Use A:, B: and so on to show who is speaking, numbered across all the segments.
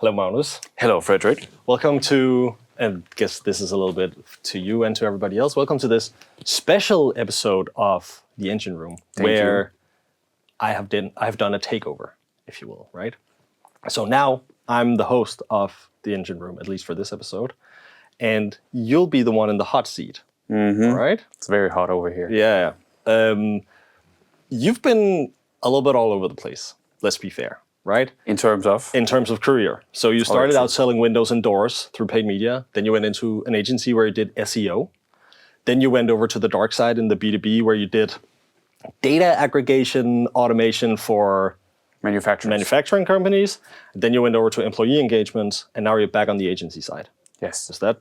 A: Hello, Magnus.
B: Hello, Frederik.
A: Welcome to, and I guess this is a little bit to you and to everybody else, welcome to this special episode of The Engine Room, where I have done a takeover, if you will, right? So now I'm the host of The Engine Room, at least for this episode, and you'll be the one in the hot seat, all right?
B: It's very hot over here.
A: Yeah. You've been a little bit all over the place, let's be fair. Right?
B: In terms of
A: career. So you started out selling windows and doors through paid media. Then you went into an agency where you did SEO. Then you went over to the dark side in the B2B where you did data aggregation, automation for manufacturing companies. Then you went over to employee engagement, and now you're back on the agency side.
B: Yes.
A: Is that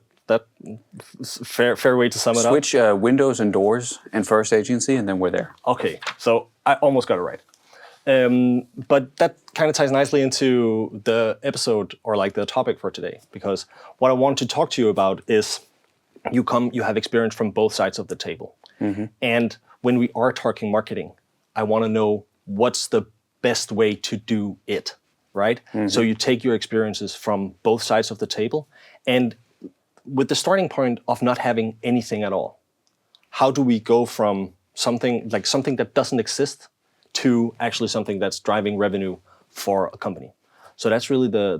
A: fair way to sum it up?
B: Switch windows and doors and first agency, and then we're there.
A: Okay, so I almost got it right. But that kind of ties nicely into the episode or like the topic for today, because what I want to talk to you about is you have experience from both sides of the table. Mm-hmm. And when we are talking marketing, I want to know what's the best way to do it, right? Mm-hmm. So you take your experiences from both sides of the table, and with the starting point of not having anything at all, how do we go from something that doesn't exist to actually something that's driving revenue for a company? So that's really the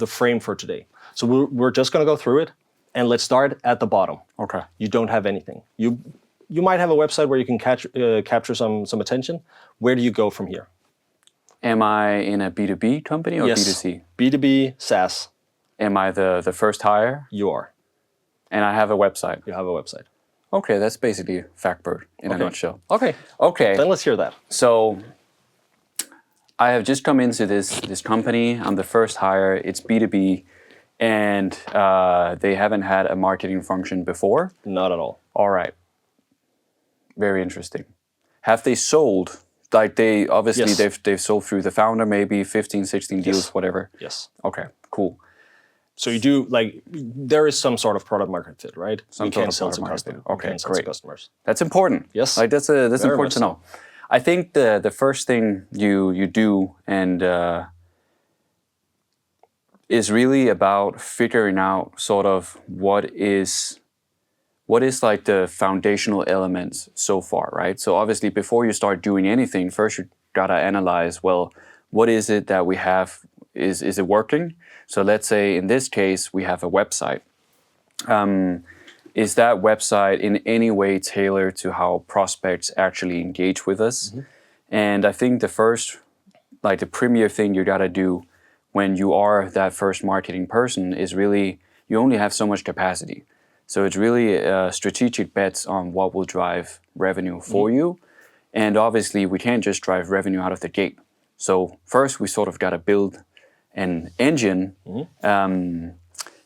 A: frame for today. So we're just going to go through it, and let's start at the bottom.
B: Okay.
A: You don't have anything. You might have a website where you can capture some attention. Where do you go from here?
B: Am I in a B2B company or B2C?
A: B2B SaaS.
B: Am I the first hire?
A: You are.
B: And I have a website.
A: You have a website.
B: Okay, that's basically Factbird in a nutshell.
A: Okay. Then let's hear that.
B: So I have just come into this company. I'm the first hire. It's B2B, and they haven't had a marketing function before.
A: Not at all.
B: All right. Very interesting. Have they sold? Like they've sold through the founder, maybe 15, 16 deals, whatever.
A: Yes.
B: Okay, cool.
A: So you do, there is some sort of product market fit, right?
B: Some sort of product market fit. Okay, great.
A: Customers.
B: That's important.
A: Yes.
B: That's important to know. I think the first thing you do and is really about figuring out sort of what is like the foundational elements so far, right? So obviously before you start doing anything, first you gotta analyze, well, what is it that we have? Is it working? So let's say in this case, we have a website. Is that website in any way tailored to how prospects actually engage with us? Mm-hmm. And I think the premier thing you gotta do when you are that first marketing person is really, you only have so much capacity. So it's really strategic bets on what will drive revenue for you. And obviously we can't just drive revenue out of the gate. So first we sort of gotta build an engine. Mm-hmm.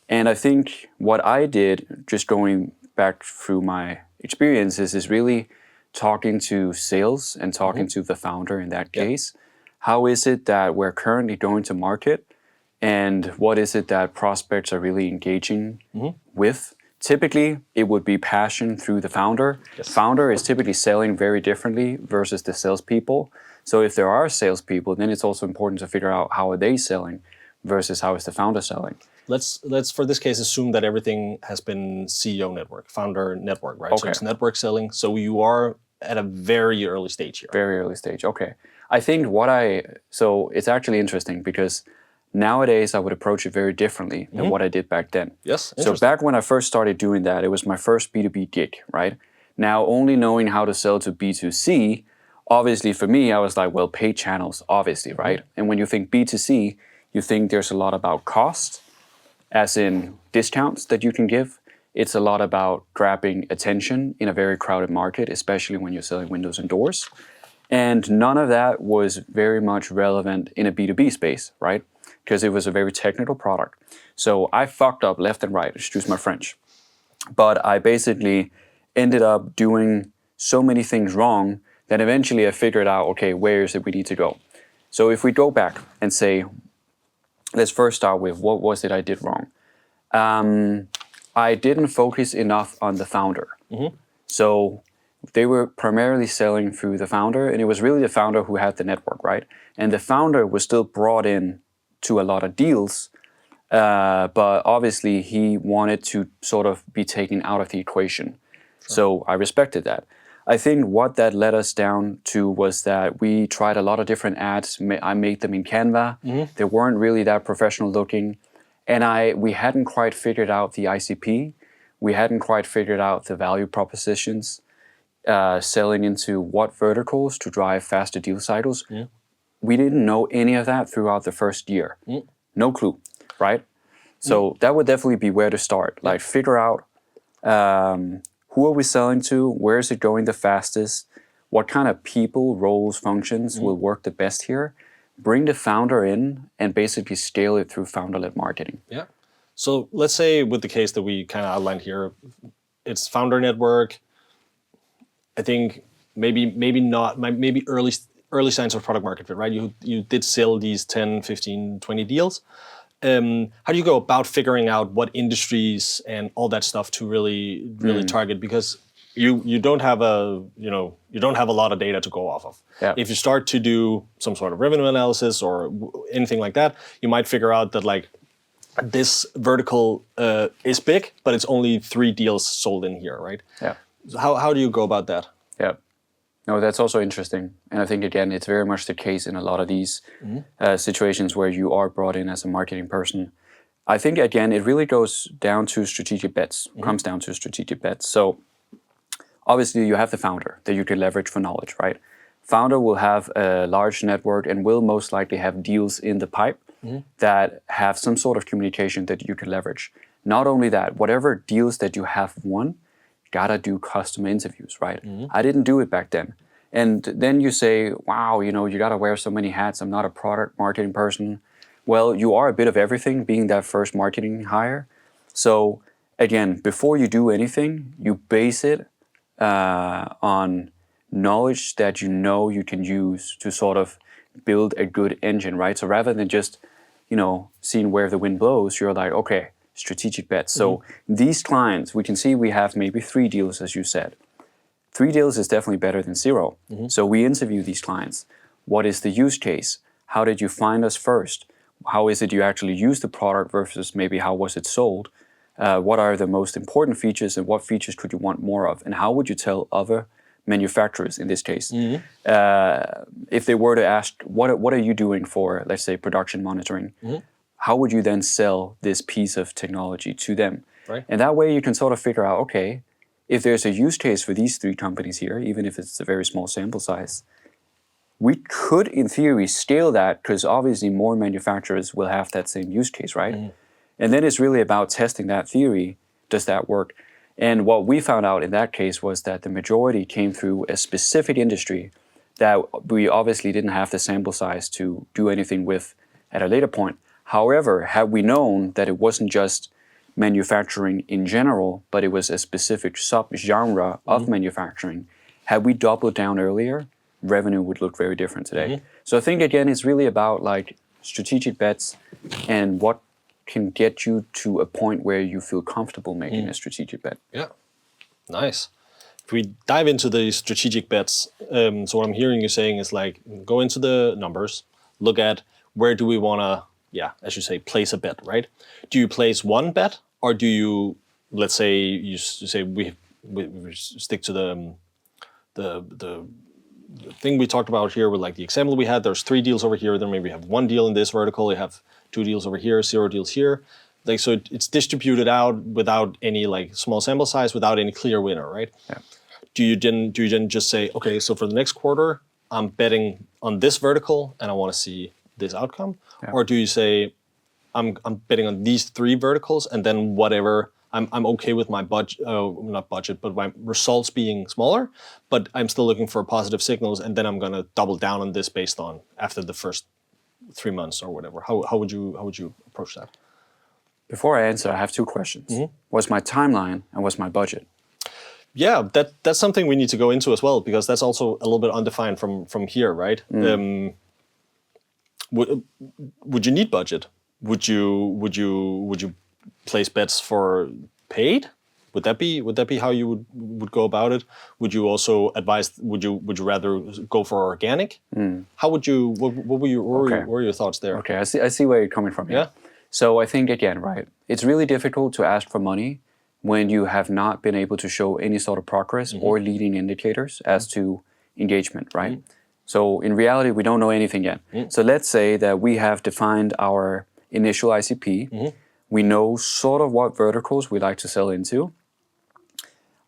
B: And I think what I did, just going back through my experiences, is really talking to sales and talking to the founder in that case. How is it that we're currently going to market, and what is it that prospects are really engaging with? Typically, it would be passion through the founder. Yes. Founder is typically selling very differently versus the salespeople. So if there are salespeople, then it's also important to figure out how are they selling versus how is the founder selling.
A: Let's for this case assume that everything has been CEO network, founder network, right?
B: Okay.
A: So it's network selling. So you are at a very early stage here.
B: Very early stage. Okay. I think so it's actually interesting because nowadays I would approach it very differently than what I did back then.
A: Yes.
B: So back when I first started doing that, it was my first B2B gig, right? Now only knowing how to sell to B2C, obviously for me, I was like, well, paid channels, obviously, right? And when you think B2C, you think there's a lot about cost, as in discounts that you can give. It's a lot about grabbing attention in a very crowded market, especially when you're selling windows and doors. And none of that was very much relevant in a B2B space, right? Because it was a very technical product. So I fucked up left and right, excuse my French. But I basically ended up doing so many things wrong that eventually I figured out, okay, where is it we need to go? So if we go back and say, let's first start with what was it I did wrong? I didn't focus enough on the founder. Mm-hmm. So they were primarily selling through the founder, and it was really the founder who had the network, right? And the founder was still brought in to a lot of deals, but obviously he wanted to sort of be taken out of the equation. Sure. So I respected that. I think what that led us down to was that we tried a lot of different ads. I made them in Canva. They weren't really that professional looking. And we hadn't quite figured out the ICP. We hadn't quite figured out the value propositions, selling into what verticals to drive faster deal cycles. We didn't know any of that throughout the first year. No clue, right? So that would definitely be where to start. Like figure out who are we selling to? Where is it going the fastest? What kind of people, roles, functions will work the best here? Bring the founder in and basically scale it through founder-led marketing.
A: Yeah. So let's say with the case that we kind of outlined here, it's founder network. I think maybe early signs of product market fit, right? You did sell these 10, 15, 20 deals. How do you go about figuring out what industries and all that stuff to really target? Because you don't have a lot of data to go off of.
B: Yeah.
A: If you start to do some sort of revenue analysis or anything like that, you might figure out that like this vertical is big, but it's only 3 deals sold in here, right?
B: Yeah.
A: So how do you go about that?
B: Yeah. No, that's also interesting. And I think, again, it's very much the case in a lot of these situations where you are brought in as a marketing person. I think, again, it really goes down to strategic bets, comes down to strategic bets. So obviously you have the founder that you can leverage for knowledge, right? Founder will have a large network and will most likely have deals in the pipe that have some sort of communication that you can leverage. Not only that, whatever deals that you have won, gotta do custom interviews, right? I didn't do it back then. And then you say, wow, you gotta wear so many hats. I'm not a product marketing person. Well, you are a bit of everything, being that first marketing hire. So again, before you do anything, you base it on knowledge that you can use to sort of build a good engine, right? So rather than just, seeing where the wind blows, you're like, okay, strategic bets. So these clients, we can see we have maybe 3 deals, as you said. 3 deals is definitely better than 0. So we interview these clients. What is the use case? How did you find us first? How is it you actually use the product versus maybe how was it sold? What are the most important features and what features could you want more of? And how would you tell other manufacturers in this case? If they were to ask, what are you doing for, let's say, production monitoring? How would you then sell this piece of technology to them?
A: Right.
B: And that way you can sort of figure out, okay, if there's a use case for these 3 companies here, even if it's a very small sample size, we could, in theory, scale that because obviously more manufacturers will have that same use case, right? And then it's really about testing that theory. Does that work? And what we found out in that case was that the majority came through a specific industry that we obviously didn't have the sample size to do anything with at a later point. However, had we known that it wasn't just manufacturing in general, but it was a specific sub-genre of manufacturing, had we doubled down earlier, revenue would look very different today. So I think, again, it's really about like strategic bets and what can get you to a point where you feel comfortable making a strategic bet.
A: Yeah, nice. If we dive into the strategic bets, so what I'm hearing you saying is like, go into the numbers, look at where do we want to, as you say, place a bet, right? Do you place one bet, or do you, let's say, you say we stick to the thing we talked about here with like the example we had. There's 3 deals over here. Then maybe we have 1 deal in this vertical. You have 2 deals over here, 0 deals here. Like so, it's distributed out without any like small sample size, without any clear winner, right?
B: Yeah.
A: Do you then just say, okay, so for the next quarter, I'm betting on this vertical and I want to see this outcome? Yeah. Or do you say, I'm betting on these 3 verticals and then whatever, I'm okay with my budget, not budget, but my results being smaller, but I'm still looking for positive signals and then I'm going to double down on this based on after the first 3 months or whatever. How would you approach that?
B: Before I answer, I have 2 questions. What's my timeline and what's my budget?
A: Yeah, that's something we need to go into as well, because that's also a little bit undefined from here, right? Would you need budget? Would you place bets for paid Would that be how you would go about it? Would you also advise? Would you rather go for organic? How would you? What were your thoughts there?
B: Okay, I see where you're coming from here.
A: Yeah.
B: So I think again, right, it's really difficult to ask for money when you have not been able to show any sort of progress or leading indicators as to engagement, right? So in reality, we don't know anything yet. So let's say that we have defined our initial ICP. We know sort of what verticals we like to sell into.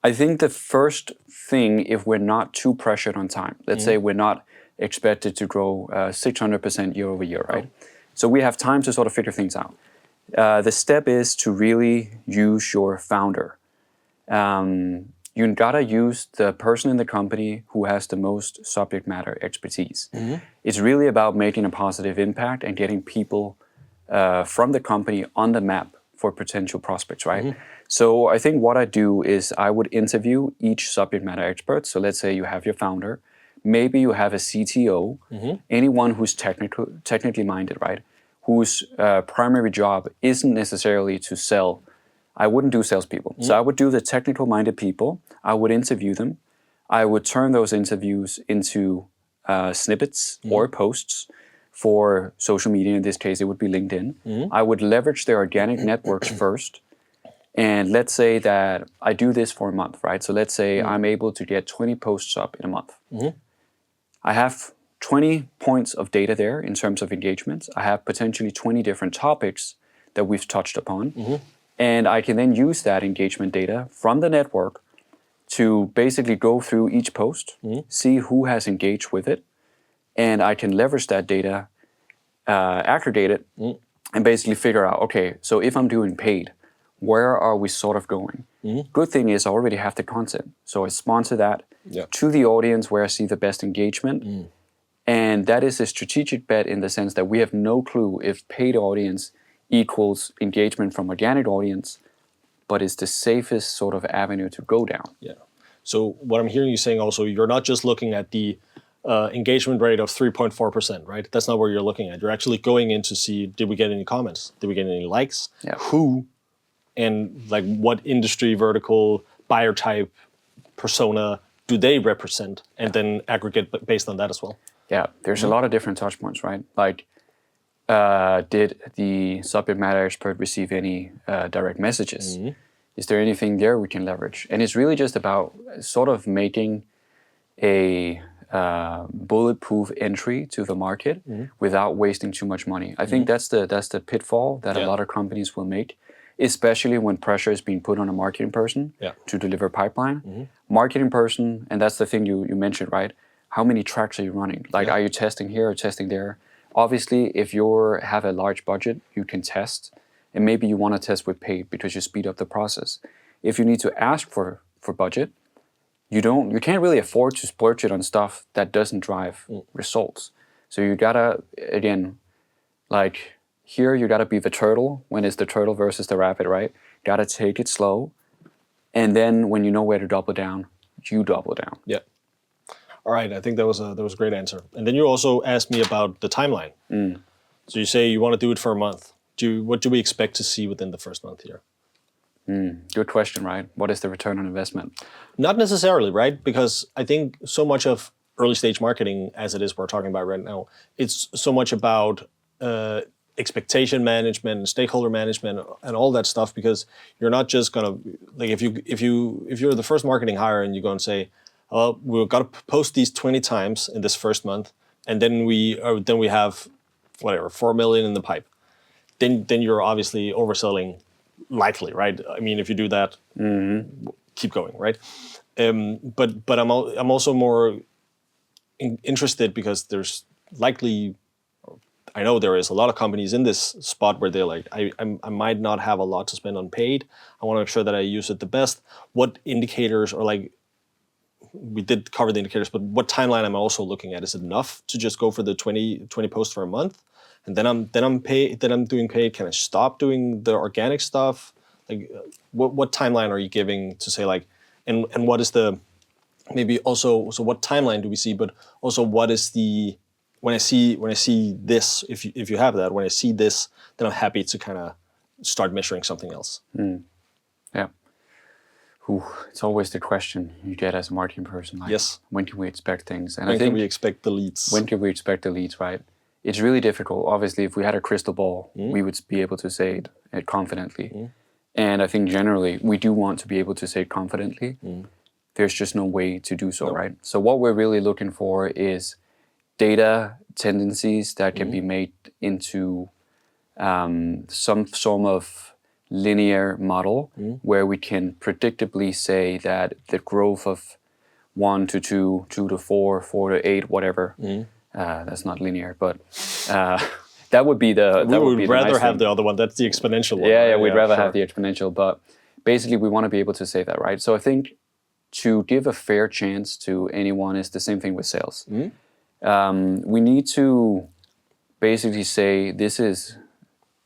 B: I think the first thing, if we're not too pressured on time, let's say we're not expected to grow 600% year over year, right? So we have time to sort of figure things out. The step is to really use your founder. You gotta use the person in the company who has the most subject matter expertise. It's really about making a positive impact and getting people from the company on the map for potential prospects, right? So I think what I do is I would interview each subject matter expert. So let's say you have your founder, maybe you have a CTO, anyone who's technically minded, right? Whose primary job isn't necessarily to sell. I wouldn't do salespeople. So I would do the technical minded people. I would interview them. I would turn those interviews into snippets or posts for social media. In this case, it would be LinkedIn. I would leverage their organic networks first. And let's say that I do this for a month, right? So let's say I'm able to get 20 posts up in a month. I have 20 points of data there in terms of engagements. I have potentially 20 different topics that we've touched upon. And I can then use that engagement data from the network to basically go through each post, see who has engaged with it, and I can leverage that data, aggregate it, and basically figure out, okay, so if I'm doing paid, where are we sort of going? Good thing is I already have the content. So I sponsor that to the audience where I see the best engagement. And that is a strategic bet in the sense that we have no clue if paid audience equals engagement from organic audience, but it's the safest sort of avenue to go down.
A: Yeah. So what I'm hearing you saying also, you're not just looking at the engagement rate of 3.4%, right? That's not where you're looking at. You're actually going in to see, did we get any comments? Did we get any likes? Who? And like what industry, vertical, buyer type, persona do they represent? And then aggregate based on that as well.
B: Yeah, there's a lot of different touch points, right? Like, did the subject matter expert receive any direct messages? Is there anything there we can leverage? And it's really just about sort of making a bulletproof entry to the market without wasting too much money. I think that's the pitfall that a lot of companies will make, especially when pressure is being put on a marketing person to deliver pipeline. Marketing person, and that's the thing you mentioned, right? How many tracks are you running? Like, are you testing here or testing there? Obviously, if you have a large budget, you can test, and maybe you want to test with paid because you speed up the process. If you need to ask for budget, you can't really afford to splurge it on stuff that doesn't drive results. So you gotta, again, like here, you gotta be the turtle when it's the turtle versus the rabbit, right? Gotta take it slow, and then when you know where to double down, you double down.
A: Yeah. All right, I think that was a great answer. And then you also asked me about the timeline. So you say you want to do it for a month. What do we expect to see within the first month here?
B: Good question, right? What is the return on investment?
A: Not necessarily, right? Because I think so much of early stage marketing, as it is we're talking about right now, it's so much about expectation management and stakeholder management and all that stuff. Because you're not just gonna, like, if you're the first marketing hire and you go and say, well, we've got to post these 20 times in this first month, and then we have whatever 4 million in the pipe. Then you're obviously overselling, likely, right? I mean, if you do that, keep going, right? But I'm also more interested because there's likely, I know there is a lot of companies in this spot where they're like, I might not have a lot to spend on paid. I want to make sure that I use it the best. What indicators, or like, we did cover the indicators, but what timeline am I also looking at? Is it enough to just go for the 20 posts for a month, and then I'm doing paid? Can I stop doing the organic stuff? Like, what timeline are you giving to say, like, and what is the, maybe also, so what timeline do we see? But also, what is the, when I see this, if you have that, when I see this, then I'm happy to kind of start measuring something else.
B: Yeah. It's always the question you get as a marketing person. Like,
A: Yes.
B: when can we expect things? And
A: When
B: I think
A: can we expect the leads?
B: when can we expect the leads, right? It's really difficult. Obviously, if we had a crystal ball, we would be able to say it confidently. And I think generally we do want to be able to say it confidently. There's just no way to do so, right? So what we're really looking for is data tendencies that can be made into some sort of linear model where we can predictably say that the growth of 1 to 2, 2 to 4, 4 to 8, whatever. That's not linear, but that would be the.
A: We would rather
B: nice
A: have
B: thing.
A: the other one. That's the exponential one.
B: Yeah,
A: right?
B: we'd rather
A: sure.
B: have the exponential, but basically we want to be able to say that, right? So I think to give a fair chance to anyone is the same thing with sales. We need to basically say this is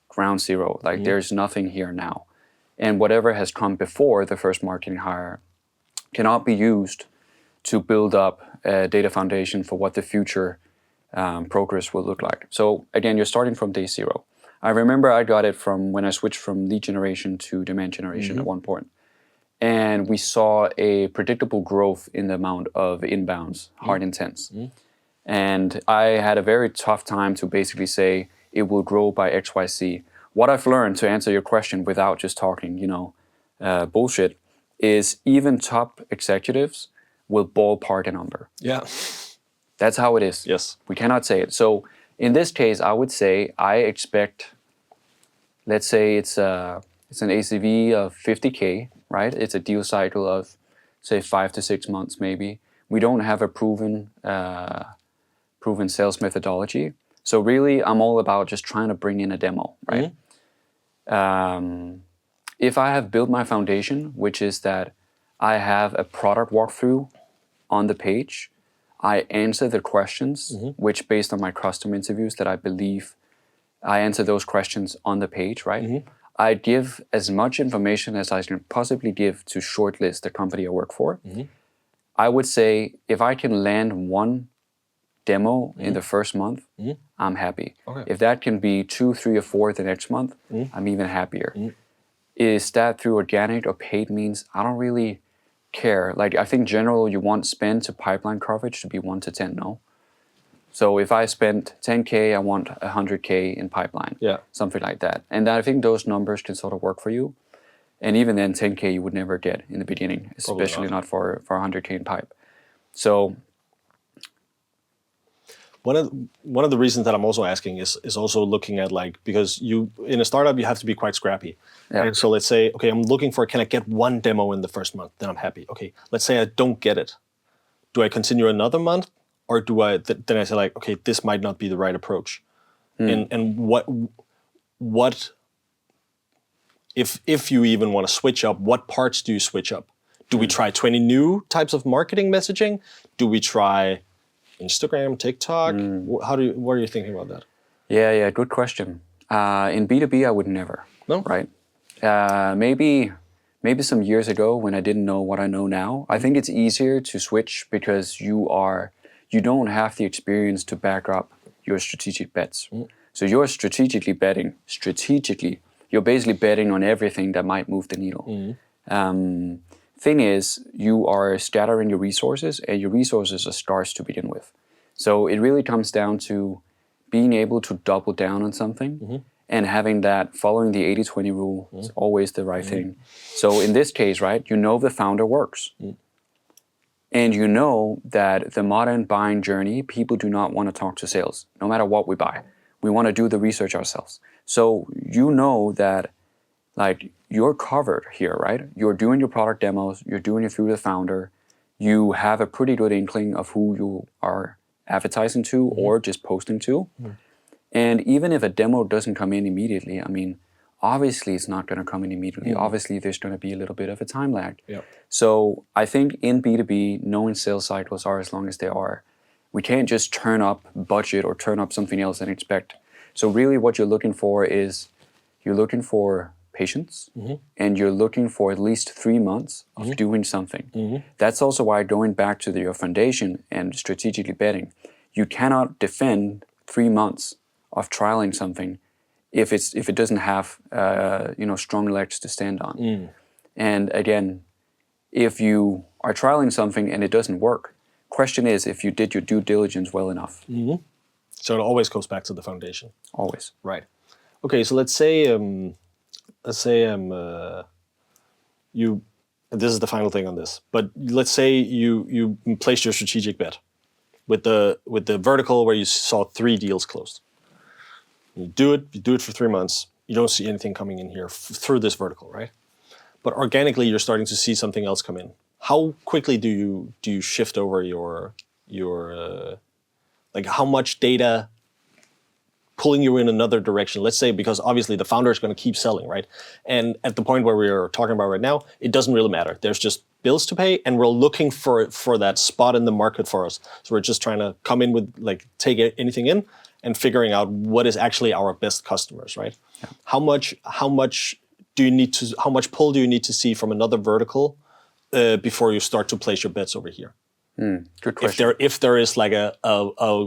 B: ground zero, like there's nothing here now. And whatever has come before the first marketing hire cannot be used to build up a data foundation for what the future progress will look like. So again, you're starting from day zero. I remember I got it from when I switched from lead generation to demand generation at one point. And we saw a predictable growth in the amount of inbounds, hard intents. And I had a very tough time to basically say it will grow by X, Y, Z. What I've learned, to answer your question without just talking, bullshit, is even top executives will ballpark a number.
A: Yeah.
B: That's how it is.
A: Yes.
B: We cannot say it. So in this case, I would say I expect, let's say it's an ACV of 50K, right? It's a deal cycle of, say, 5 to 6 months maybe. We don't have a proven sales methodology. So really, I'm all about just trying to bring in a demo, right? If I have built my foundation, which is that I have a product walkthrough on the page, I answer the questions, which based on my custom interviews that I believe I answer those questions on the page, right? I give as much information as I can possibly give to shortlist the company I work for. I would say if I can land one demo in the first month, I'm happy.
A: Okay.
B: If that can be 2, 3, or 4 the next month, I'm even happier. Is that through organic or paid means? I don't really care. Like, I think generally you want spend to pipeline coverage to be 1 to 10, no? So if I spend 10K, I want 100K in pipeline.
A: Yeah.
B: Something like that. And I think those numbers can sort of work for you. And even then, 10K you would never get in the beginning, especially not for 100K in pipe. So
A: one of the reasons that I'm also asking is also looking at, like, because you in a startup you have to be quite scrappy.
B: Yeah.
A: And so let's say, okay, I'm looking for, can I get one demo in the first month? Then I'm happy. Okay, let's say I don't get it. Do I continue another month, or do I then I say, like, okay, this might not be the right approach? And what if you even want to switch up, what parts do you switch up? Do we try 20 new types of marketing messaging? Do we try Instagram, TikTok? What are you thinking about that?
B: Yeah, good question. In B2B, I would never.
A: No?
B: Right? Maybe some years ago when I didn't know what I know now, I think it's easier to switch because you don't have the experience to back up your strategic bets. So you're you're basically betting on everything that might move the needle. Thing is, you are scattering your resources, and your resources are scarce to begin with. So it really comes down to being able to double down on something and having that, following the 80-20 rule is always the right thing. So in this case, right, you know the founder works. And you know that the modern buying journey, people do not want to talk to sales, no matter what we buy. We want to do the research ourselves. So you know that, like, you're covered here, right? You're doing your product demos, you're doing it through the founder, you have a pretty good inkling of who you are advertising to or just posting to. And even if a demo doesn't come in immediately, I mean, obviously it's not going to come in immediately. Obviously there's going to be a little bit of a time lag.
A: Yep.
B: So I think in B2B, knowing sales cycles are as long as they are, we can't just turn up budget or turn up something else and expect. So really what you're looking for is, you're looking for patience, and you're looking for at least 3 months of doing something. That's also why, going back to your foundation and strategically betting, you cannot defend 3 months of trialing something if it doesn't have strong legs to stand on. And again, if you are trialing something and it doesn't work, question is if you did your due diligence well enough.
A: So it always goes back to the foundation.
B: Always.
A: Right. Okay. So let's say you. This is the final thing on this, but let's say you placed your strategic bet with the vertical where you saw 3 deals closed. You do it for 3 months. You don't see anything coming in here through this vertical, right? But organically, you're starting to see something else come in. How quickly do you shift over your like how much data pulling you in another direction? Let's say, because obviously the founder is going to keep selling, right? And at the point where we are talking about right now, it doesn't really matter. There's just bills to pay, and we're looking for that spot in the market for us. So we're just trying to come in with, like, take anything in and figuring out what is actually our best customers, right? Yeah. How much pull do you need to see from another vertical before you start to place your bets over here?
B: Good question.
A: If there is like a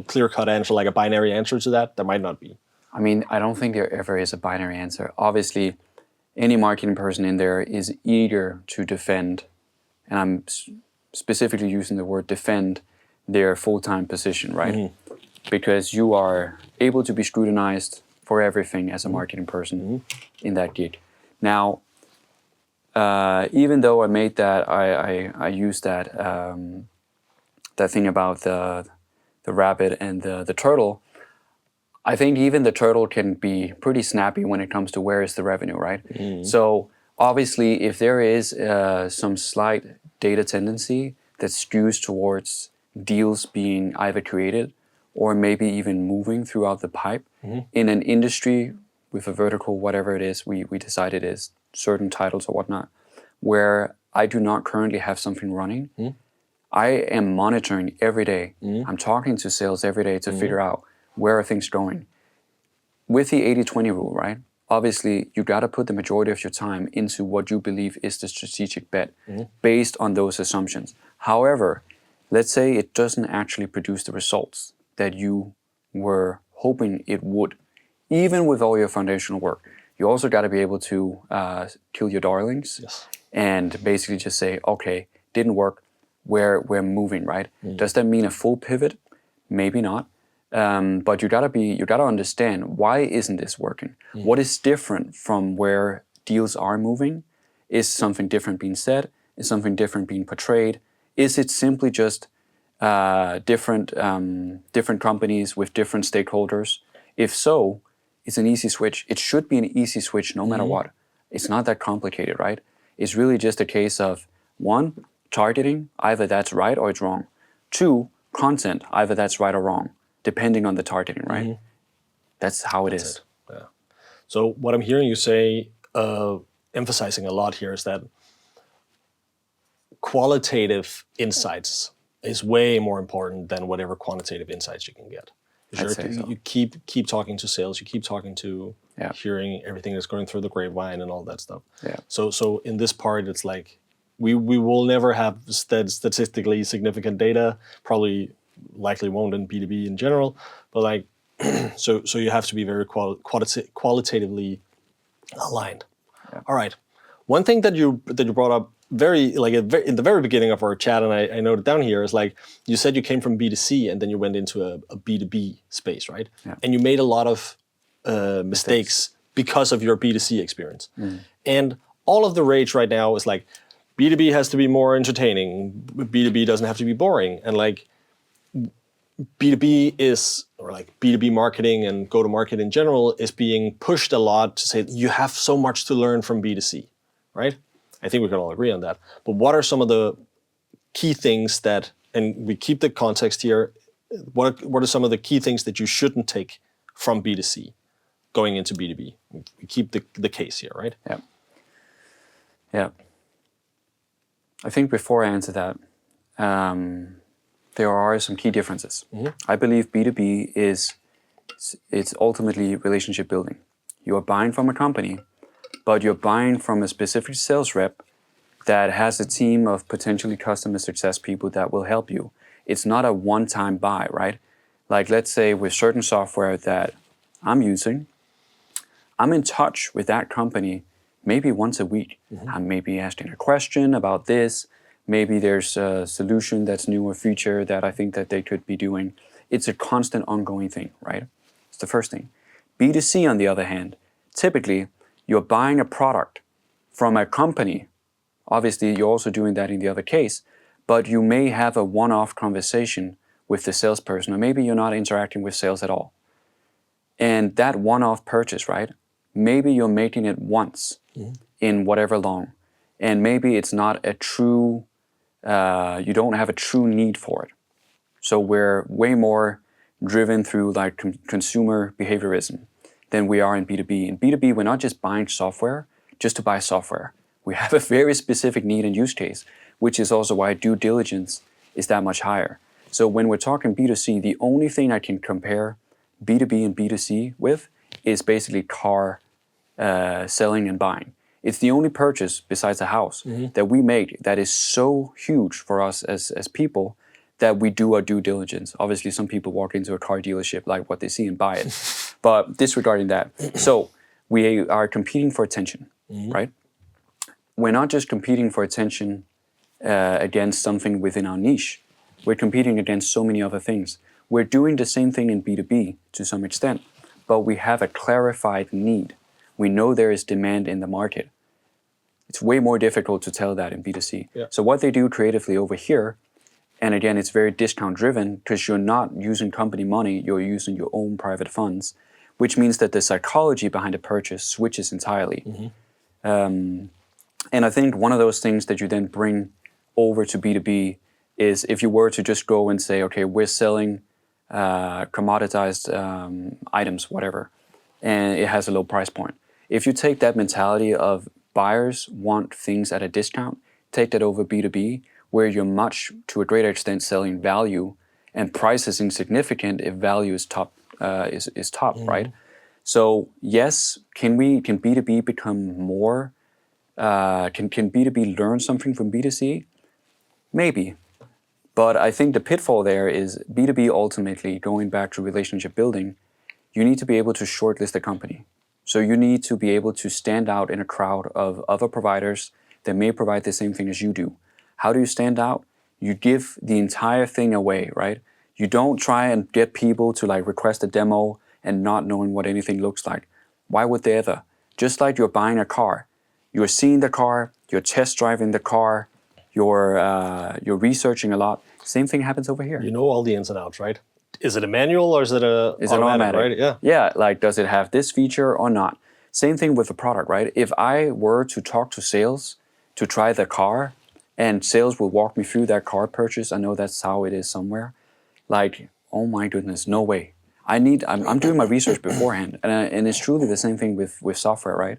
A: clear-cut answer, like a binary answer to that, there might not be.
B: I mean, I don't think there ever is a binary answer. Obviously, any marketing person in there is eager to defend, and I'm specifically using the word defend, their full-time position, right? Because you are able to be scrutinized for everything as a marketing person in that gig. Now, even though I made that, I used that thing about the rabbit and the turtle, I think even the turtle can be pretty snappy when it comes to where is the revenue, right? So obviously, if there is some slight data tendency that skews towards deals being either created or maybe even moving throughout the pipe in an industry with a vertical, whatever it is, we decided is certain titles or whatnot, where I do not currently have something running, I am monitoring every day. I'm talking to sales every day to figure out where are things going. With the 80-20 rule, right? Obviously, you got to put the majority of your time into what you believe is the strategic bet based on those assumptions. However, let's say it doesn't actually produce the results that you were hoping it would. Even with all your foundational work, you also got to be able to kill your darlings and basically just say, okay, didn't work, we're moving, right? Does that mean a full pivot? Maybe not. But you gotta understand, why isn't this working? What is different from where deals are moving? Is something different being said? Is something different being portrayed? Is it simply just different companies with different stakeholders? If so, it's an easy switch. It should be an easy switch no matter what. It's not that complicated, right? It's really just a case of, 1, targeting, either that's right or it's wrong. 2, content, either that's right or wrong, depending on the targeting, right? That's how it is.
A: Yeah. So what I'm hearing you say, emphasizing a lot here, is that qualitative insights is way more important than whatever quantitative insights you can get. You keep talking to sales, you keep talking to hearing everything that's going through the grapevine and all that stuff.
B: Yeah.
A: So in this part, it's like we will never have statistically significant data. Probably likely won't in B2B in general. But like, so you have to be very qualitatively aligned. Yeah. All right. One thing that you brought up in the very beginning of our chat, and I noted down here, is like, you said you came from B2C and then you went into a B2B space, right? Yeah. And you made a lot of mistakes because of your B2C experience. And all of the rage right now is like, B2B has to be more entertaining. B2B doesn't have to be boring. And like, B2B marketing and go-to-market in general is being pushed a lot to say you have so much to learn from B2C, right? I think we can all agree on that. But what are some of the key things that, and we keep the context here, what are some of the key things that you shouldn't take from B2C going into B2B? We keep the case here, right?
B: Yeah. Yeah. I think before I answer that, there are some key differences. I believe B2B it's ultimately relationship building. You are buying from a company, but you're buying from a specific sales rep that has a team of potentially customer success people that will help you. It's not a one-time buy, right? Like, let's say with certain software that I'm using, I'm in touch with that company maybe once a week. I'm maybe asking a question about this. Maybe there's a solution that's new or feature that I think that they could be doing. It's a constant ongoing thing, right? It's the first thing. B2C, on the other hand, typically you're buying a product from a company. Obviously, you're also doing that in the other case, but you may have a one-off conversation with the salesperson, or maybe you're not interacting with sales at all. And that one-off purchase, right? Maybe you're making it once in whatever long, and maybe it's not a true, you don't have a true need for it. So we're way more driven through like consumer behaviorism than we are in B2B. In B2B, we're not just buying software just to buy software. We have a very specific need and use case, which is also why due diligence is that much higher. So when we're talking B2C, the only thing I can compare B2B and B2C with is basically car selling and buying. It's the only purchase besides a house that we make that is so huge for us as people that we do our due diligence. Obviously, some people walk into a car dealership, like what they see and buy it. But disregarding that, so we are competing for attention, right? We're not just competing for attention against something within our niche. We're competing against so many other things. We're doing the same thing in B2B to some extent, but we have a clarified need. We know there is demand in the market. It's way more difficult to tell that in B2C.
A: Yeah.
B: So what they do creatively over here, and again, it's very discount driven because you're not using company money, you're using your own private funds, which means that the psychology behind a purchase switches entirely. And I think one of those things that you then bring over to B2B is if you were to just go and say, okay, we're selling commoditized items, whatever, and it has a low price point. If you take that mentality of buyers want things at a discount, take that over B2B, where you're much, to a greater extent, selling value, and price is insignificant if value is top, right? So yes, can B2B become more? Can B2B learn something from B2C? Maybe. But I think the pitfall there is B2B ultimately, going back to relationship building, you need to be able to shortlist a company. So you need to be able to stand out in a crowd of other providers that may provide the same thing as you do. How do you stand out? You give the entire thing away, right? You don't try and get people to like request a demo and not knowing what anything looks like. Why would they ever? Just like you're buying a car. You're seeing the car, you're test driving the car, you're researching a lot. Same thing happens over here.
A: You know all the ins and outs, right? Is it a manual or is it automatic, right? Yeah.
B: Yeah, like does it have this feature or not? Same thing with the product, right? If I were to talk to sales to try the car and sales will walk me through that car purchase, I know that's how it is somewhere. Like, oh my goodness, no way. I'm doing my research beforehand, and it's truly the same thing with software, right?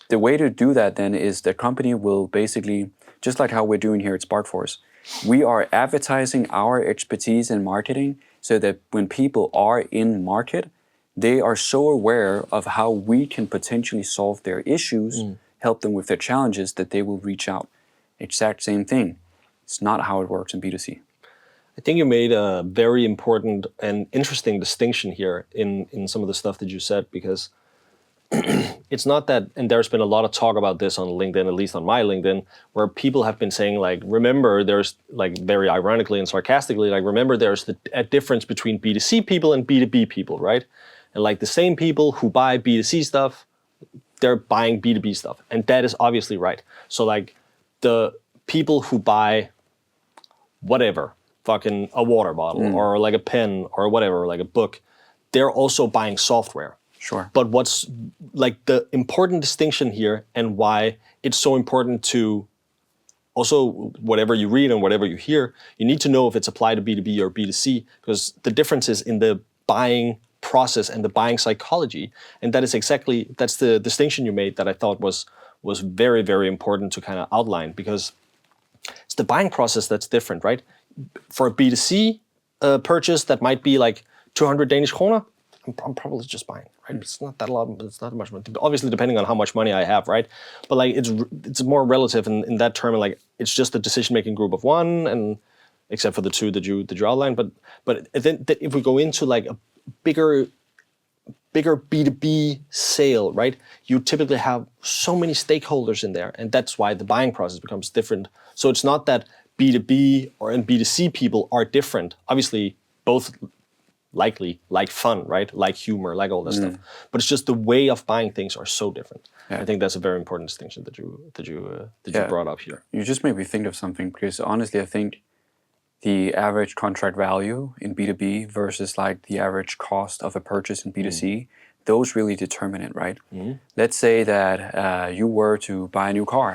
B: The way to do that then is the company will basically, just like how we're doing here at SparkForce, we are advertising our expertise in marketing so that when people are in market, they are so aware of how we can potentially solve their issues, help them with their challenges, that they will reach out. Exact same thing. It's not how it works in B2C.
A: I think you made a very important and interesting distinction here in some of the stuff that you said, because it's not that, and there's been a lot of talk about this on LinkedIn, at least on my LinkedIn, where people have been saying like, remember there's like very ironically and sarcastically, like remember there's a difference between B2C people and B2B people, right? And like the same people who buy B2C stuff, they're buying B2B stuff. And that is obviously right. So like the people who buy whatever, fucking a water bottle or like a pen or whatever, like a book, they're also buying software.
B: Sure.
A: But what's like the important distinction here and why it's so important to also whatever you read and whatever you hear, you need to know if it's applied to B2B or B2C, because the difference is in the buying process and the buying psychology. And that's the distinction you made that I thought was very, very important to kind of outline, because it's the buying process that's different, right? For a B2C purchase, that might be like 200 Danish kroner. I'm probably just buying, right? It's not that a lot, but it's not much money. Obviously, depending on how much money I have, right? But like it's more relative in that term. Like it's just a decision-making group of one, and except for the two that you outlined. But then if we go into like a bigger bigger B2B sale, right? You typically have so many stakeholders in there, and that's why the buying process becomes different. So it's not that B2B and B2C people are different. Obviously, both likely like fun, right? Like humor, like all that stuff. But it's just the way of buying things are so different.
B: Yeah.
A: I think that's a very important distinction that you brought up here.
B: You just made me think of something, because honestly, I think the average contract value in B2B versus like the average cost of a purchase in B2C, those really determine it, right? Let's say that you were to buy a new car.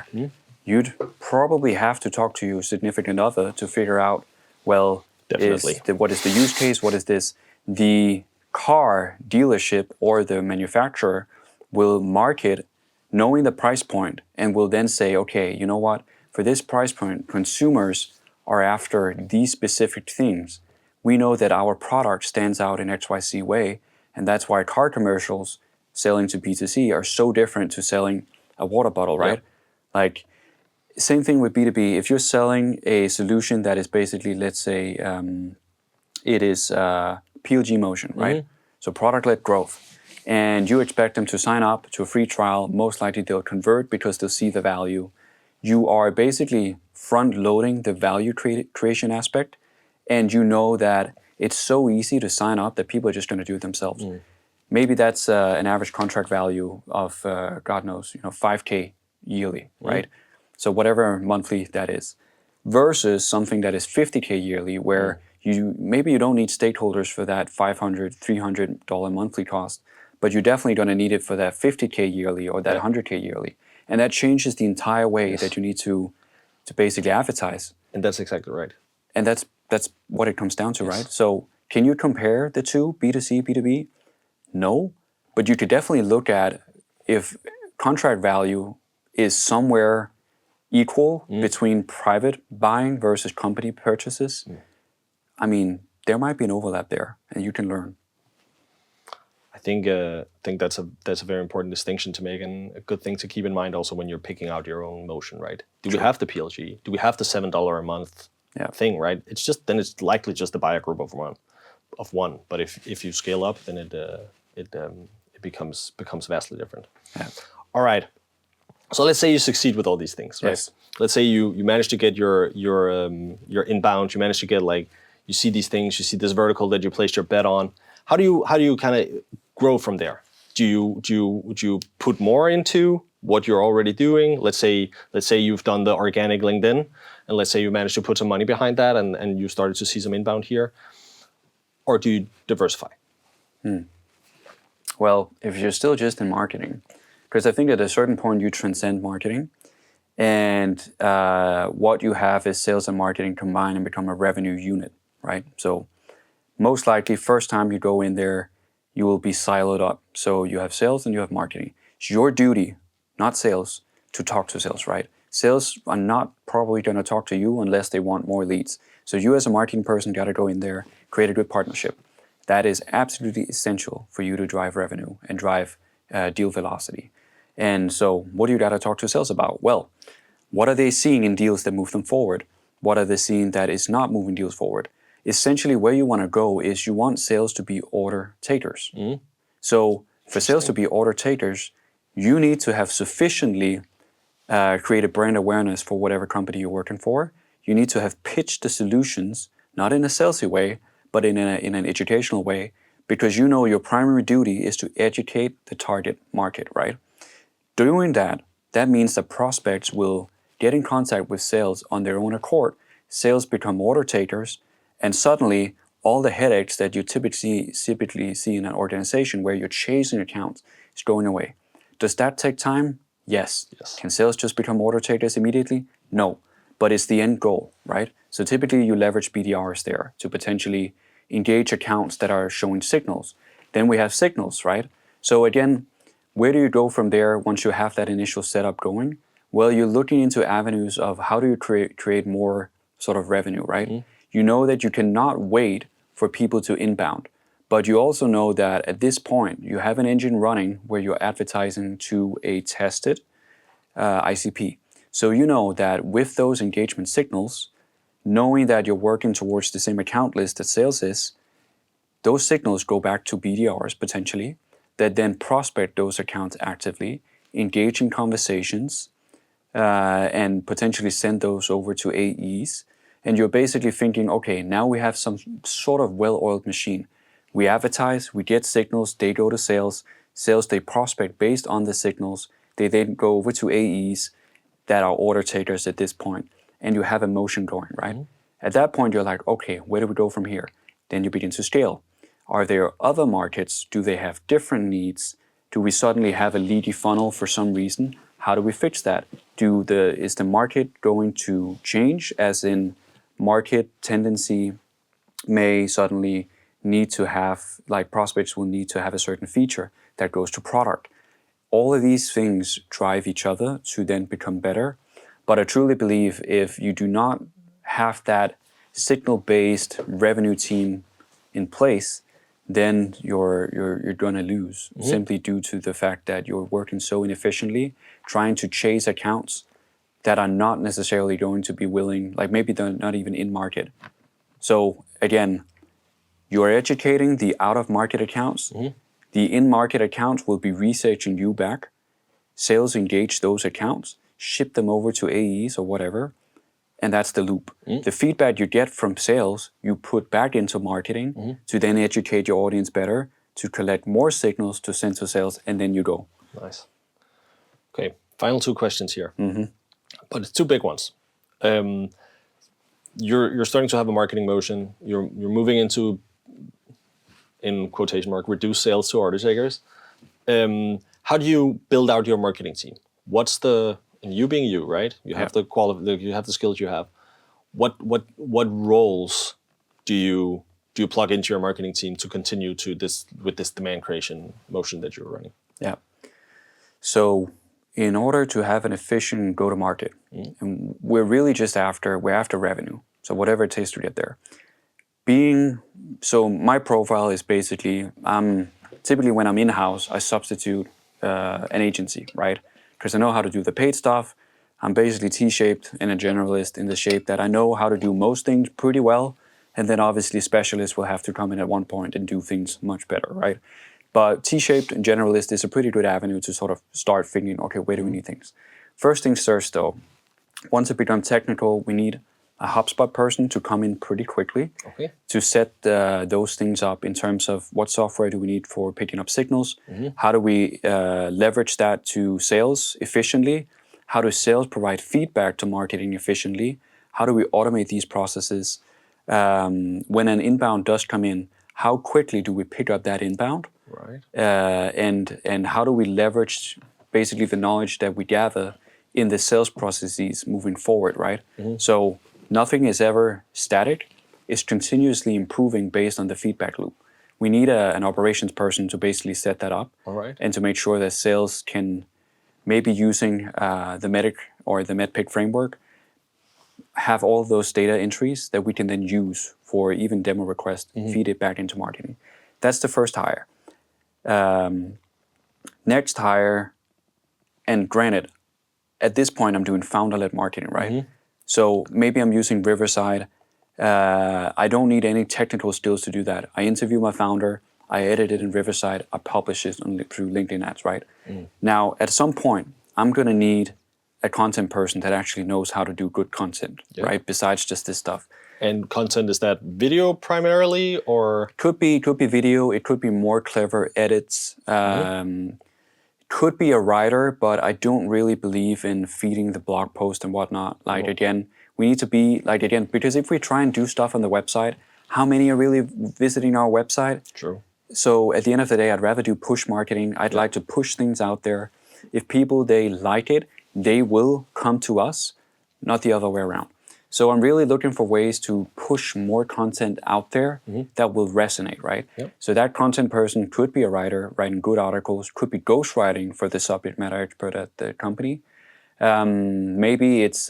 B: You'd probably have to talk to your significant other to figure out, well, what is the use case? What is this? The car dealership or the manufacturer will market knowing the price point and will then say, okay, you know what? For this price point, consumers are after these specific things. We know that our product stands out in XYZ way, and that's why car commercials selling to B2C are so different to selling a water bottle, right?
A: Yep.
B: Like, same thing with B2B. If you're selling a solution that is basically, let's say, it is PLG motion, right? So product-led growth. And you expect them to sign up to a free trial. Most likely they'll convert because they'll see the value. You are basically front-loading the value creation aspect. And you know that it's so easy to sign up that people are just going to do it themselves. Maybe that's an average contract value of, God knows, 5K yearly, right? So whatever monthly that is, versus something that is 50K yearly, where maybe you don't need stakeholders for that $500, $300 monthly cost, but you're definitely going to need it for that 50K yearly or that 100K yearly. And that changes the entire way that you need to basically advertise.
A: And that's exactly right.
B: And that's what it comes down to, right? So can you compare the two, B2C, B2B? No, but you could definitely look at if contract value is somewhere equal between private buying versus company purchases. I mean, there might be an overlap there, and you can learn.
A: I think that's a very important distinction to make, and a good thing to keep in mind also when you're picking out your own motion, right? Do we have the PLG? Do we have the $7 a month thing, right? It's just then it's likely just to buy a group of one. But if you scale up, then it becomes vastly different.
B: Yeah.
A: All right. So let's say you succeed with all these things, right?
B: Yes.
A: Let's say you manage to get your inbound. You manage to get, like, you see these things. You see this vertical that you placed your bet on. How do you kind of grow from there? Would you put more into what you're already doing? Let's say you've done the organic LinkedIn, and let's say you managed to put some money behind that, and you started to see some inbound here. Or do you diversify?
B: Well, if you're still just in marketing, because I think at a certain point you transcend marketing, and what you have is sales and marketing combined and become a revenue unit, right? So most likely first time you go in there, you will be siloed up. So you have sales and you have marketing. It's your duty, not sales, to talk to sales, right? Sales are not probably going to talk to you unless they want more leads. So you as a marketing person got to go in there, create a good partnership. That is absolutely essential for you to drive revenue and drive deal velocity. And so what do you got to talk to sales about? Well, what are they seeing in deals that move them forward? What are they seeing that is not moving deals forward? Essentially, where you want to go is you want sales to be order takers. So for sales to be order takers, you need to have sufficiently created brand awareness for whatever company you're working for. You need to have pitched the solutions, not in a salesy way, but in an educational way, because you know your primary duty is to educate the target market, right? Doing that means that prospects will get in contact with sales on their own accord. Sales become order takers, and suddenly all the headaches that you typically see in an organization where you're chasing accounts is going away. Does that take time? Yes. Can sales just become order takers immediately? No, but it's the end goal, right? So typically you leverage BDRs there to potentially engage accounts that are showing signals. Then we have signals, right? So again, where do you go from there once you have that initial setup going? Well, you're looking into avenues of how do you create more sort of revenue, right? You know that you cannot wait for people to inbound, but you also know that at this point you have an engine running where you're advertising to a tested ICP. So you know that with those engagement signals, knowing that you're working towards the same account list that sales is, those signals go back to BDRs potentially. that then prospect those accounts actively, engage in conversations, and potentially send those over to AEs. And you're basically thinking, okay, now we have some sort of well-oiled machine. We advertise, we get signals, they go to sales. Sales, they prospect based on the signals. They then go over to AEs that are order takers at this point. And you have a motion going, right? At that point, you're like, okay, where do we go from here? Then you begin to scale. Are there other markets? Do they have different needs? Do we suddenly have a leaky funnel for some reason? How do we fix that? Is the market going to change, as in market tendency may suddenly need to have, like prospects will need to have a certain feature that goes to product. All of these things drive each other to then become better. But I truly believe if you do not have that signal-based revenue team in place, then you're going to lose, simply due to the fact that you're working so inefficiently, trying to chase accounts that are not necessarily going to be willing, like maybe they're not even in market. So again, you're educating the out-of-market accounts. The in-market accounts will be researching you back. Sales engage those accounts, ship them over to AEs or whatever, and that's the loop. The feedback you get from sales, you put back into marketing to then educate your audience better, to collect more signals to send to sales, and then you go.
A: Nice. Okay, final 2 questions here, but it's 2 big ones. You're starting to have a marketing motion. You're moving into, in quotation mark, reduce sales to order takers. How do you build out your marketing team? What's the, and you being you, right? You have the you have the skills you have. What roles do you plug into your marketing team to continue to with this demand creation motion that you're running?
B: Yeah. So in order to have an efficient go-to-market, and we're really just after revenue. So whatever it takes to get there. So my profile is basically, typically when I'm in-house, I substitute an agency, right? Because I know how to do the paid stuff. I'm basically T-shaped and a generalist in the shape that I know how to do most things pretty well. And then obviously specialists will have to come in at one point and do things much better, right? But T-shaped and generalist is a pretty good avenue to sort of start thinking, okay, where do we need things? First things first though, once it becomes technical, we need a HubSpot person to come in pretty quickly to set those things up in terms of what software do we need for picking up signals, how do we leverage that to sales efficiently, how does sales provide feedback to marketing efficiently, how do we automate these processes, when an inbound does come in, how quickly do we pick up that inbound,
A: right?
B: And how do we leverage basically the knowledge that we gather in the sales processes moving forward, right? So nothing is ever static. It's continuously improving based on the feedback loop. We need an operations person to basically set that up, and to make sure that sales can, maybe using the MEDDIC or the MEDPIC framework, have all of those data entries that we can then use for even demo requests, feed it back into marketing. That's the first hire. Next hire, and granted, at this point I'm doing founder-led marketing, right? So maybe I'm using Riverside. I don't need any technical skills to do that. I interview my founder, I edit it in Riverside, I publish it through LinkedIn ads, right? Now, at some point, I'm gonna need a content person that actually knows how to do good content, right? Besides just this stuff.
A: And content, is that video primarily, or?
B: Could be video, it could be more clever edits. Could be a writer, but I don't really believe in feeding the blog post and whatnot. Like again, we need to be like, again, because if we try and do stuff on the website, how many are really visiting our website?
A: True.
B: So at the end of the day, I'd rather do push marketing. I'd like to push things out there. If people, they like it, they will come to us, not the other way around. So I'm really looking for ways to push more content out there that will resonate, right? So that content person could be a writer, writing good articles, could be ghostwriting for the subject matter expert at the company. Maybe it's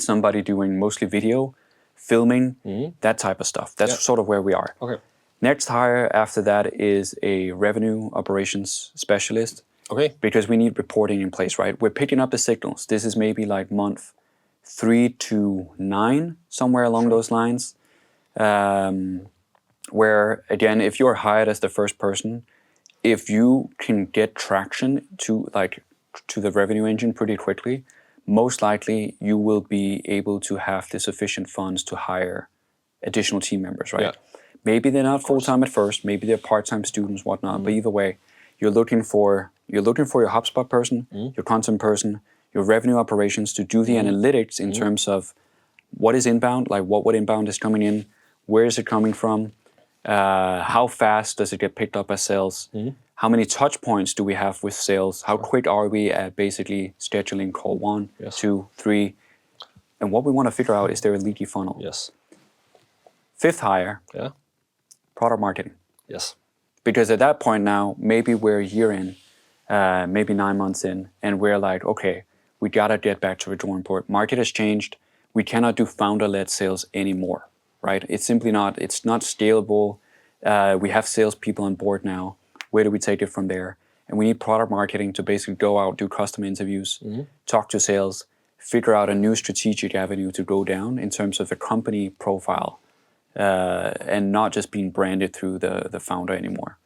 B: somebody doing mostly video, filming, that type of stuff. That's sort of where we are.
A: Okay.
B: Next hire after that is a revenue operations specialist.
A: Okay.
B: Because we need reporting in place, right? We're picking up the signals. This is maybe like month 3 to 9, somewhere along those lines. Where, again, if you're hired as the first person, if you can get traction to the revenue engine pretty quickly, most likely you will be able to have the sufficient funds to hire additional team members, right?
A: Yeah.
B: Maybe they're not full-time at first, maybe they're part-time students, whatnot, but either way, you're looking for your HubSpot person, your content person, your revenue operations to do the analytics in terms of what is inbound, like what inbound is coming in, where is it coming from, how fast does it get picked up as sales, how many touch points do we have with sales, how quick are we at basically scheduling call 1, 2, 3, and what we want to figure out, is there a leaky funnel?
A: Yes.
B: Fifth hire, product marketing.
A: Yes.
B: Because at that point now, maybe we're a year in, maybe 9 months in, and we're like, okay, we gotta get back to the drawing board. Market has changed. We cannot do founder-led sales anymore, right? It's simply not, it's not scalable. We have salespeople on board now. Where do we take it from there? And we need product marketing to basically go out, do custom interviews, talk to sales, figure out a new strategic avenue to go down in terms of the company profile, and not just being branded through the founder anymore.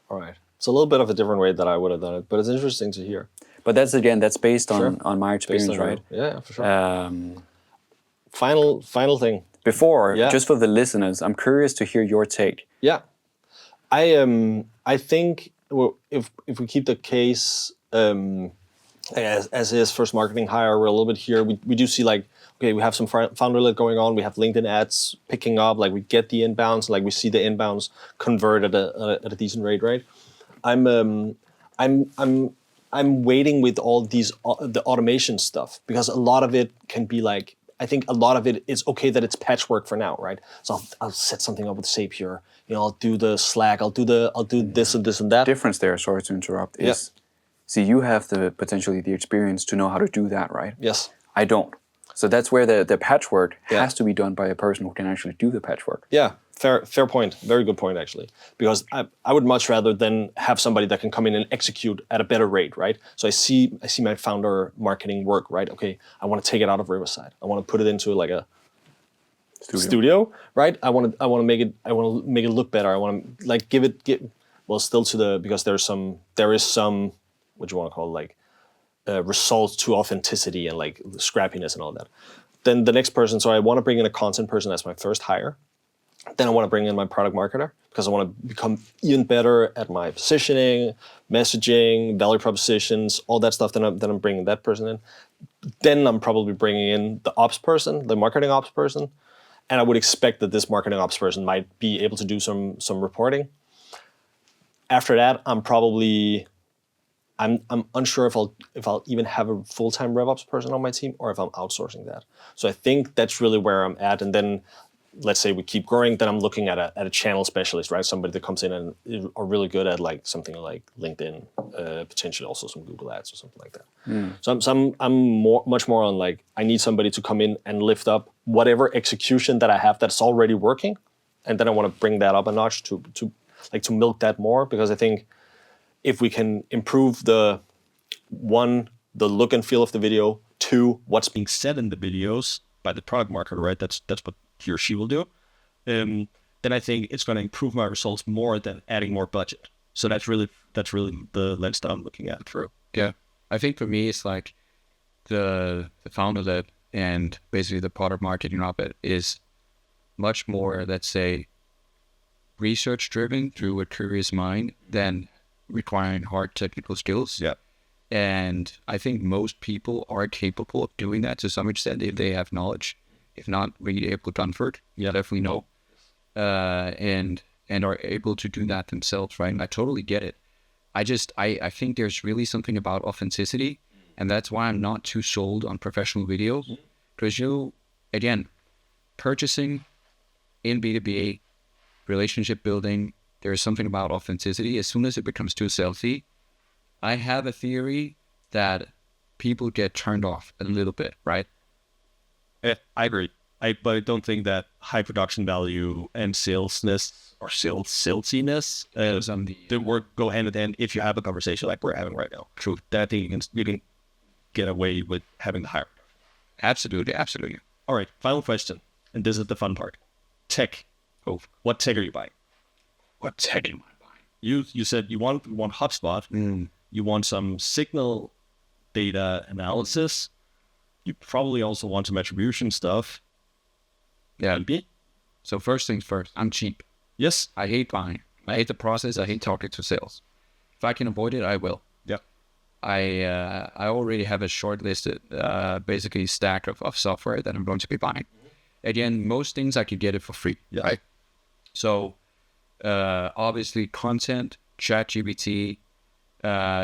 A: All right. It's a little bit of a different way that I would have done it, but it's interesting to hear.
B: But that's based on my experience, right?
A: Yeah, for sure. Final thing.
B: Before, just for the listeners, I'm curious to hear your take.
A: Yeah. I think if we keep the case as is, first marketing hire, we're a little bit here. We do see like, okay, we have some founder-led going on. We have LinkedIn ads picking up. Like we get the inbounds. Like we see the inbounds convert at a decent rate, right? I'm waiting with all these the automation stuff, because a lot of it can be like, I think a lot of it is okay that it's patchwork for now, right? So I'll set something up with Zapier. I'll do the Slack. I'll do this and this and that.
B: Difference there, sorry to interrupt, is see, you have potentially the experience to know how to do that, right?
A: Yes.
B: I don't. So that's where the patchwork has to be done by a person who can actually do the patchwork.
A: Yeah, fair point. Very good point, actually. Because I would much rather than have somebody that can come in and execute at a better rate, right? So I see my founder marketing work, right? Okay, I want to take it out of Riverside. I want to put it into like a studio, right? I want to make it look better. I want to like give still to because there is some what you want to call it, like results to authenticity and like scrappiness and all that. Then the next person, so I want to bring in a content person as my first hire. Then I want to bring in my product marketer, because I want to become even better at my positioning, messaging, value propositions, all that stuff. Then I'm bringing that person in. Then I'm probably bringing in the ops person, the marketing ops person. And I would expect that this marketing ops person might be able to do some reporting. After that, I'm unsure if I'll even have a full-time RevOps person on my team, or if I'm outsourcing that. So I think that's really where I'm at. And then let's say we keep growing, then I'm looking at a channel specialist, right? Somebody that comes in and are really good at like something like LinkedIn, potentially also some Google Ads or something like that. So I'm much more on like, I need somebody to come in and lift up whatever execution that I have that's already working, and then I want to bring that up a notch to milk that more, because I think if we can improve the look and feel of the video, 2, what's being said in the videos by the product marketer, right? That's what he or she will do. Then I think it's going to improve my results more than adding more budget. So that's really the lens that I'm looking at. True.
C: Yeah, I think for me it's like the founder led and basically the product marketing of it is much more, let's say, research driven through a curious mind than requiring hard technical skills.
A: Yeah.
C: And I think most people are capable of doing that to some extent if they have knowledge. If not, really able to comfort, definitely no. And are able to do that themselves, right? And I totally get it. I think there's really something about authenticity, and that's why I'm not too sold on professional video. Because again, purchasing in B2B, relationship building, there's something about authenticity. As soon as it becomes too salesy, I have a theory that people get turned off a little bit, right?
A: I agree. But I don't think that high production value and salesness or salesiness go hand in hand if you have a conversation like we're having right now. True. That I think you can get away with having the higher.
C: Absolutely.
A: All right. Final question. And this is the fun part. Tech. Oh, what tech are you buying?
C: What tech am I buying?
D: you said you want HubSpot, you want some signal data analysis, you probably also want some attribution stuff.
C: Yeah. So first things first, I'm cheap.
D: Yes.
C: I hate buying. I hate the process. I hate talking to sales. If I can avoid it, I will.
D: Yeah.
C: I already have a shortlisted, basically stack of software that I'm going to be buying. Again, most things I could get it for free.
D: Yeah.
C: Right? So obviously content, ChatGPT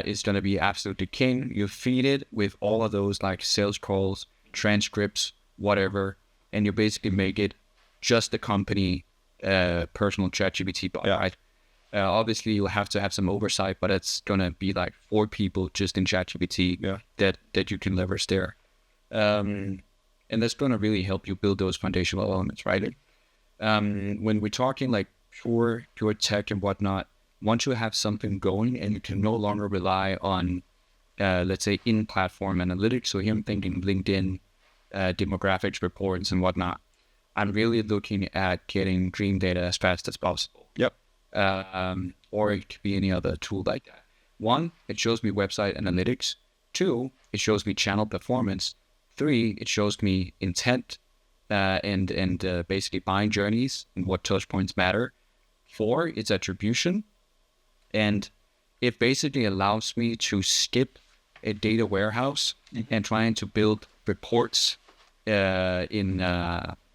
C: is going to be absolutely king. You feed it with all of those like sales calls, transcripts, whatever, and you basically make it just the company personal ChatGPT bot, right? Obviously, you'll have to have some oversight, but it's going to be like 4 people just in ChatGPT that you can leverage there. And that's going to really help you build those foundational elements, right? When we're talking like pure tech and whatnot, once you have something going and you can no longer rely on, let's say, in-platform analytics, so here I'm thinking LinkedIn, demographics reports and whatnot, I'm really looking at getting dream data as fast as possible.
D: Yep.
C: Or it could be any other tool like that. 1, it shows me website analytics. 2, it shows me channel performance. 3, it shows me intent and basically buying journeys and what touch points matter. 4, it's attribution. And it basically allows me to skip a data warehouse and trying to build reports in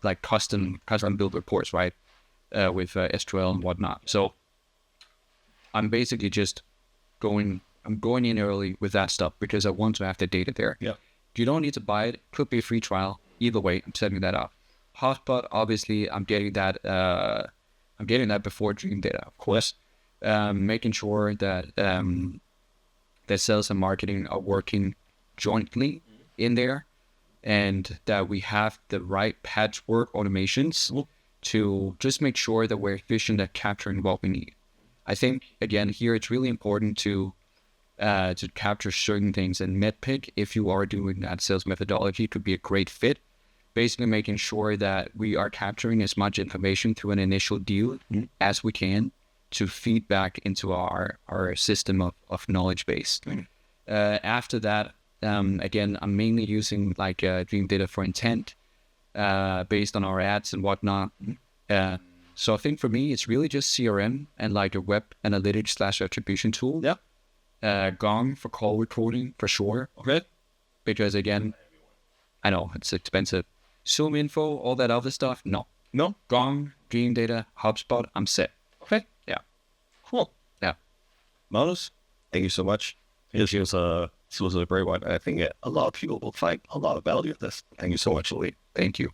C: like custom build reports, right? With SQL and whatnot. So I'm basically just going in early with that stuff because I want to have the data there.
D: Yeah.
C: You don't need to buy it. Could be a free trial. Either way, I'm setting that up. HubSpot, obviously, I'm getting that before Dream Data, of course. Making sure that that sales and marketing are working jointly in there, and that we have the right patchwork automations to just make sure that we're efficient at capturing what we need. I think, again, here it's really important to capture certain things, and MedPick, if you are doing that sales methodology, could be a great fit. Basically making sure that we are capturing as much information through an initial deal as we can to feed back into our system of knowledge base. After that, again, I'm mainly using like Dream Data for intent based on our ads and whatnot. So I think for me, it's really just CRM and like a web analytics / attribution tool.
D: Yeah.
C: Gong for call recording for sure.
D: Okay.
C: Because again, I know it's expensive. Zoom info, all that other stuff, no. Gong, Dream Data, HubSpot, I'm set.
D: Okay.
C: Yeah.
D: Cool.
C: Yeah.
D: Magnus, thank you so much. This was a great one. I think a lot of people will find a lot of value in this. Thank you so much, Louis.
C: Thank you.